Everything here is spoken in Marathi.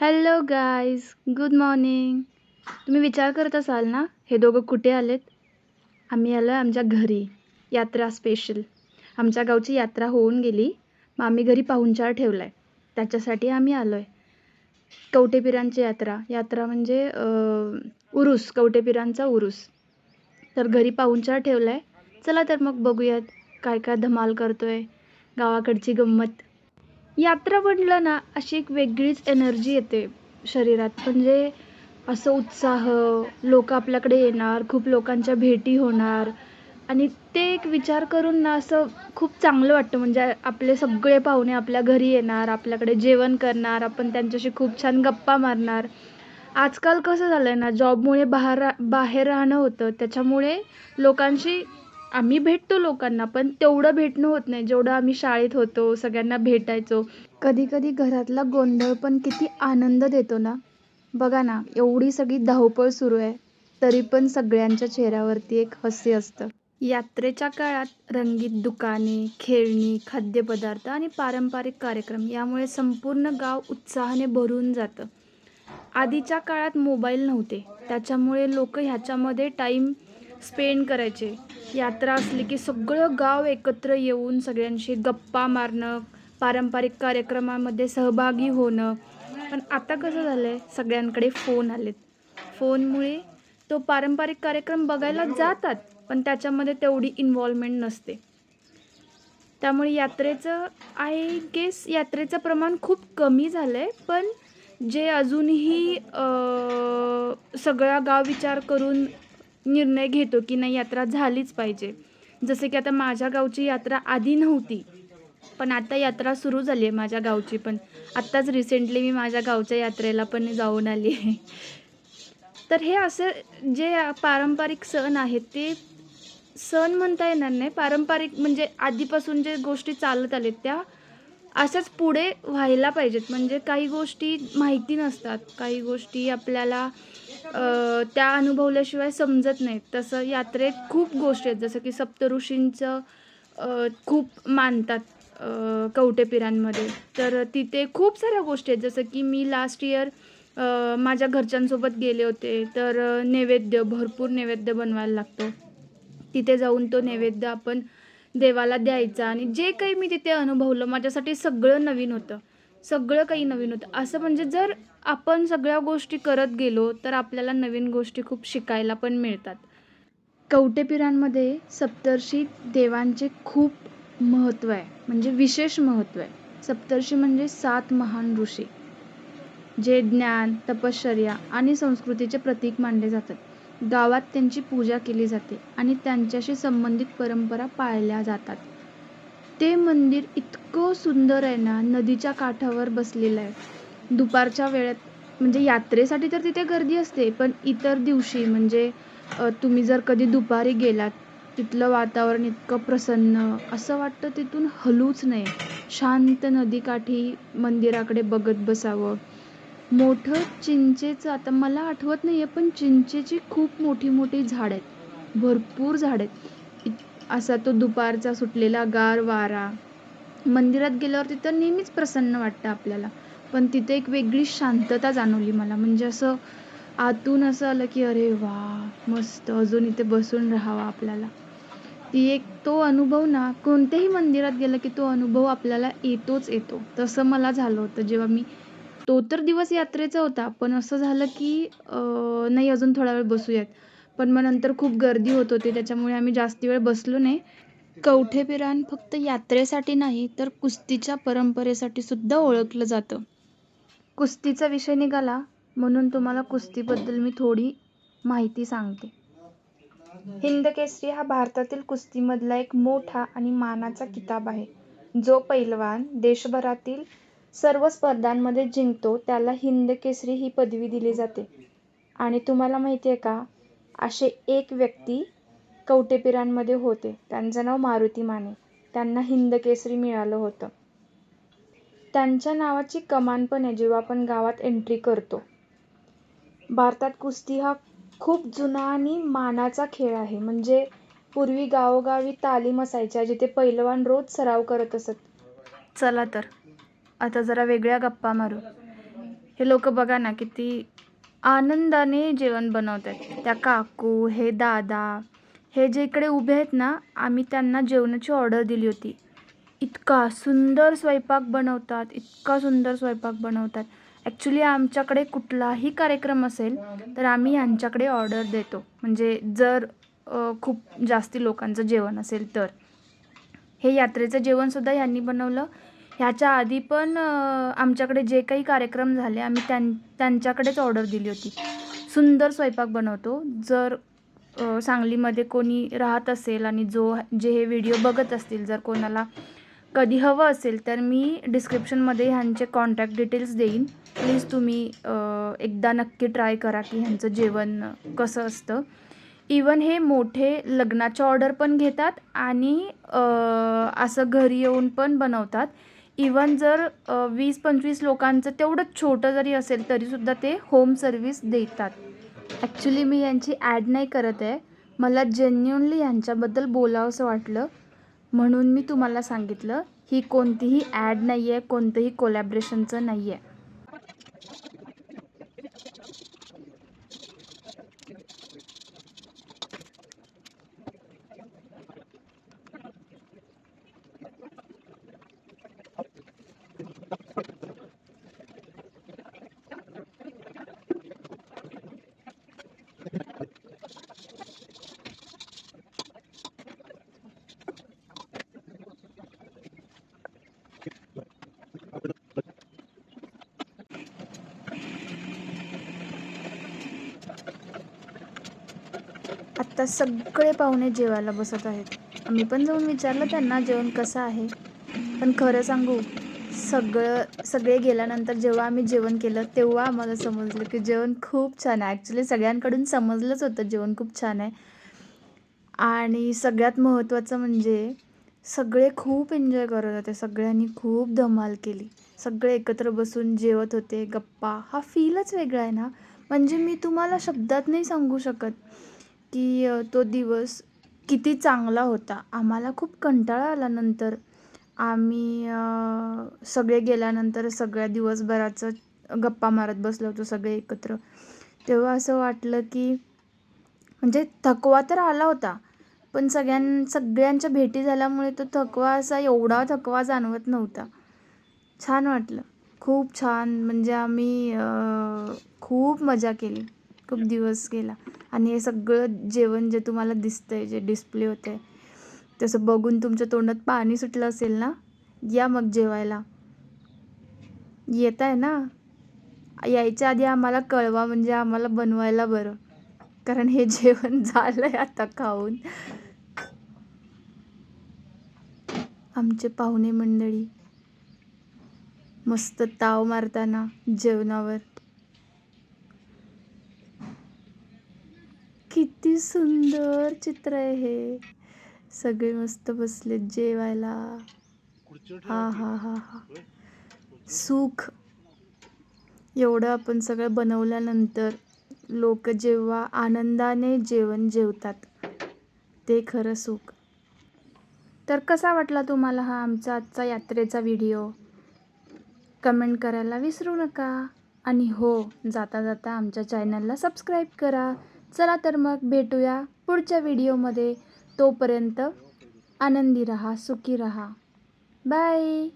Hello guys, good morning. तुम्ही विचार करत असाल ना, हे दोघं कुठे आलेत? आम्ही आलो आहे आमच्या घरी. यात्रा स्पेशल. आमच्या गावची यात्रा होऊन गेली, मग आम्ही घरी पाहुणचार ठेवला आहे. त्याच्यासाठी आम्ही आलो आहे. कवठेपिरांची यात्रा. यात्रा म्हणजे उरूस, कवठेपिरांचा उरूस. तर घरी पाहुणचार ठेवला आहे. चला तर मग बघूयात काय काय धमाल करतोय, गावाकडची गंमत. यात्रा म्हटलं ना, अशी एक वेगळीच एनर्जी येते शरीरात. म्हणजे असं उत्साह, लोक आपल्याकडे येणार, खूप लोकांच्या भेटी होणार आणि ते एक विचार करून ना असं खूप चांगलं वाटतं. म्हणजे आपले सगळे पाहुणे आपल्या घरी येणार, आपल्याकडे जेवण करणार, आपण त्यांच्याशी खूप छान गप्पा मारणार. आजकाल कसं झालंय ना, जॉबमुळे बाहेर राहणं होतं, त्याच्यामुळे लोकांशी आम्ही भेटतो लोकांना, पण तेवढं भेटणं होत नाही जेवढं आम्ही शाळेत होतो, सगळ्यांना भेटायचो. कधी कधी घरातला गोंधळ पण किती आनंद देतो ना. बघा ना, एवढी सगळी धावपळ सुरू आहे, तरी पण सगळ्यांच्या चेहऱ्यावरती एक हास्य असतं. यात्रेच्या काळात रंगीत दुकाने, खेळणी, खाद्यपदार्थ आणि पारंपरिक कार्यक्रम यामुळे संपूर्ण गाव उत्साहाने भरून जातं. आधीच्या काळात मोबाईल नव्हते, त्याच्यामुळे लोक ह्याच्यामध्ये टाईम स्पेंड करायचे. यात्रा असली की सगळं गाव एकत्र येऊन सगळ्यांशी गप्पा मारणं, पारंपरिक कार्यक्रमामध्ये सहभागी होणं. पण आता कसं झालं आहे, सगळ्यांकडे फोन आलेत. फोनमुळे तो पारंपरिक कार्यक्रम बघायला जातात, पण त्याच्यामध्ये तेवढी इन्व्हॉल्वमेंट नसते. त्यामुळे यात्रेचं प्रमाण खूप कमी झालं आहे. पण जे अजूनही सगळा गाव विचार करून निर्णय घेतो की नाही, यात्रा झालीच पाहिजे. जसे की आता माझ्या गावची यात्रा आधी नव्हती, पण आता यात्रा सुरू झाली आहे माझ्या गावची पण. आत्ताच रिसेंटली मी माझ्या गावच्या यात्रेला पण जाऊन आली आहे. तर हे असं जे पारंपरिक सण आहेत, ते सण म्हणता येणार नाही. पारंपरिक म्हणजे आधीपासून जे गोष्टी चालत आलेत त्या अशाच पुढे व्हायला पाहिजेत. म्हणजे काही गोष्टी माहिती नसतात, काही गोष्टी आपल्याला त्या अनुभवल्याशिवाय समजत नाहीत. तसं यात्रेत खूप गोष्टी आहेत, जसं की सप्तऋषींचं खूप मानतात कवठेपिरांमध्ये. तर तिथे खूप साऱ्या गोष्टी आहेत, जसं की मी लास्ट इयर माझ्या घरच्यांसोबत गेले होते. तर भरपूर नैवेद्य बनवायला लागतो. तिथे जाऊन तो नैवेद्य आपण देवाला द्यायचा आणि जे काही मी तिथे अनुभवलं, माझ्यासाठी सगळं नवीन होतं. सगळं काही नवीन होतं. असं म्हणजे जर आपण सगळ्या गोष्टी करत गेलो, तर आपल्याला नवीन गोष्टी खूप शिकायला पण मिळतात. कवठेपिरांमध्ये सप्तर्षी देवांचे खूप महत्त्व आहे, म्हणजे विशेष महत्त्व आहे. सप्तर्षी म्हणजे 7 महान ऋषी, जे ज्ञान, तपश्चर्या आणि संस्कृतीचे प्रतीक मानले जातात. गावात त्यांची पूजा केली जाते आणि त्यांच्याशी संबंधित परंपरा पाळल्या जातात. ते मंदिर इतकं सुंदर आहे ना, नदीच्या काठावर बसलेलं आहे. दुपारच्या वेळेत म्हणजे यात्रेसाठी तर तिथे गर्दी असते, पण इतर दिवशी म्हणजे तुम्ही जर कधी दुपारी गेलात, तिथलं वातावरण इतकं प्रसन्न, असं वाटतं तिथून हलूच नये. शांत नदीकाठी मंदिराकडे बघत बसावं. मोठं चिंचेचं, आता मला आठवत नाहीये, पण चिंचेची खूप मोठी मोठी झाड आहेत, भरपूर झाड आहेत. असा तो दुपारचा सुटलेला गार वारा. मंदिरात गेल्यावर तिथं नेहमीच प्रसन्न वाटतं आपल्याला, पण तिथे एक वेगळी शांतता जाणवली मला. म्हणजे असं आतून असं आलं की अरे वा, मस्त, अजून इथे बसून राहावं आपल्याला. तो अनुभव ना, कोणत्याही मंदिरात गेलं की तो अनुभव आपल्याला येतोच येतो. तसं मला झालं होतं जेव्हा मी, तो तर दिवस यात्रेचा होता, पण असं झालं की नाही, अजून थोडा वेळ बसूयात. पण मग नंतर खूप गर्दी होत होती, त्याच्यामुळे आम्ही जास्ती वेळ बसलो नाही. कवठेपिरान फक्त यात्रेसाठी नाही, तर कुस्तीच्या परंपरेसाठी सुद्धा ओळखलं जातं. कुस्तीचा विषय निघाला म्हणून तुम्हाला कुस्तीबद्दल मी थोडी माहिती सांगते. हिंदकेसरी हा भारतातील कुस्तीमधला एक मोठा आणि मानाचा किताब आहे. जो पैलवान देशभरातील सर्व स्पर्धांमध्ये जिंकतो त्याला हिंदकेसरी ही पदवी दिली जाते. आणि तुम्हाला माहिती आहे का, असे एक व्यक्ती कवठेपिरांमध्ये होते, त्यांचं नाव मारुती माने. त्यांना हिंदकेसरी मिळालं होतं. त्यांच्या नावाची कमान पण आहे जेव्हा आपण गावात एंट्री करतो. भारतात कुस्ती हा खूप जुना आणि मानाचा खेळ आहे. म्हणजे पूर्वी गावोगावी तालीम असायच्या, जिथे पैलवान रोज सराव करत असत. चला तर आता जरा वेगळ्या गप्पा मारू. हे लोकं बघा ना किती आनंदाने जेवण बनवतात. त्या काकू, हे दादा, हे जे इकडे उभे आहेत ना, आम्ही त्यांना जेवणाची ऑर्डर दिली होती. इतका सुंदर स्वयंपाक बनवतात, इतका सुंदर स्वयंपाक बनवतात. ॲक्चुअली आमच्याकडे कुठलाही कार्यक्रम असेल, तर आम्ही ह्यांच्याकडे ऑर्डर देतो. म्हणजे जर खूप जास्ती लोकांचं जेवण असेल तर. हे यात्रेचं जेवणसुद्धा ह्यांनी बनवलं. ह्याच्या आधी पण आमच्याकडे जे काही कार्यक्रम झाले, आम्ही त्यांच्याकडेच ऑर्डर दिली होती. सुंदर स्वयंपाक बनवतो. जर सांगलीमध्ये कोणी राहत असेल आणि जे हे व्हिडिओ बघत असतील, जर कोणाला कधी हवं असेल, तर मी डिस्क्रिप्शनमध्ये ह्यांचे कॉन्टॅक्ट डिटेल्स देईन. प्लीज तुम्ही एकदा नक्की ट्राय करा की ह्यांचं जेवण कसं असतं. इवन हे मोठे लग्नाच्या ऑर्डर पण घेतात आणि असं घरी येऊन पण बनवतात. इवन जर 20-25 लोकांचं तेवढंच छोटं जरी असेल, तरीसुद्धा ते होम सर्व्हिस देतात. ॲक्च्युली मी यांची ॲड नाही करत आहे. मला जेन्युइनली यांच्याबद्दल बोलावंसं वाटलं, म्हणून मी तुम्हाला सांगितलं. ही कोणतीही ॲड नाही आहे, कोणतंही कोलॅबरेशनचं नाही आहे. आत्ता सगळे पाहुणे जेवायला बसत आहेत. मी पण जाऊन विचारलं त्यांना जेवण कसं आहे. पण खरं सांगू, सगळे गेल्यानंतर जेव्हा आम्ही जेवण केलं, तेव्हा आम्हाला समजलं की जेवण खूप छान आहे. ॲक्च्युली सगळ्यांकडून समजलंच होतं जेवण खूप छान आहे. आणि सगळ्यात महत्त्वाचं म्हणजे सगळे खूप एन्जॉय करत होते. सगळ्यांनी खूप धमाल केली. सगळे एकत्र बसून जेवत होते, गप्पा. हा फीलच वेगळा आहे ना. म्हणजे मी तुम्हाला शब्दात नाही सांगू शकत की तो दिवस किती चांगला होता. आम्हाला खूप कंटाळा आला नंतर. आम्ही सगळे गेल्यानंतर सगळ्या दिवसभराचं गप्पा मारत बसलो होतो सगळे एकत्र. तेव्हा असं वाटलं की म्हणजे थकवा तर आला होता, पण सगळ्यांच्या भेटी झाल्यामुळे तो थकवा असा एवढा थकवा जाणवत नव्हता. छान वाटलं. खूप छान. म्हणजे आम्ही खूप मजा केली. खूप दिवस गेला. आणि हे सगळं जेवण जे तुम्हाला दिसतंय, जे डिस्प्ले होतंय, तसं बघून तुमच्या तोंडात पाणी सुटलं असेल ना, या मग जेवायला. येताय ना? यायच्या आधी आम्हाला कळवा, म्हणजे आम्हाला बनवायला बरं. कारण हे जेवण झालंय आता खाऊन. आमचे पाहुणे मंडळी मस्त ताव मारताना जेवणावर. किती सुंदर चित्र आहे हे. सगळे मस्त बसलेत जेवायला. हा हा हा हा. सुख. एवढं आपण सगळं बनवल्यानंतर लोक जेव्हा आनंदाने जेवण जेवतात, ते खरं सुख. तर कसा वाटला तुम्हाला हा आमचा आजचा यात्रेचा व्हिडिओ? कमेंट करायला विसरू नका. आणि हो, जाता जाता आमच्या चॅनलला सबस्क्राईब करा. चला तर मग भेटूया पुढच्या व्हिडिओमध्ये. तोपर्यंत आनंदी राहा, सुखी राहा. बाय.